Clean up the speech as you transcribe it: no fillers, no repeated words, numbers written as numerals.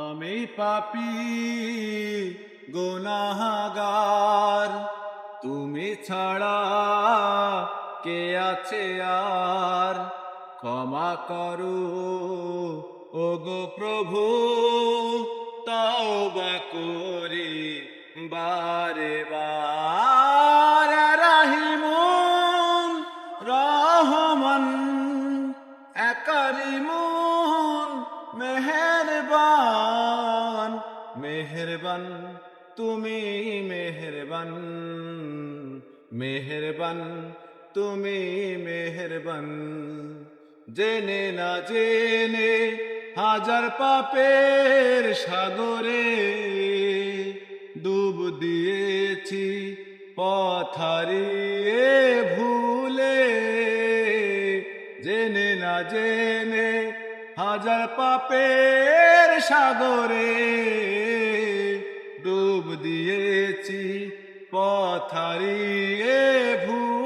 আমি পাপী গুনাহগার, তুমি ছাড়া কে আছে আর? ক্ষমা করো ওগো প্রভু, তওবা করি বারে বার। রাহিমুন রহমান কারীমুন মেহেরবান, মেহেরবান তুমি মেহেরবান, মেহেরবান তুমি মেহেরবান। জেনে না জেনে হাজার পাপের সাগরে ডুব দিয়েছি পথ হারিয়ে ভুলে। জেনে না জেনে হাজার পাপের সাগরে ডুব দিয়েছি পথ হারিয়ে ভুলে।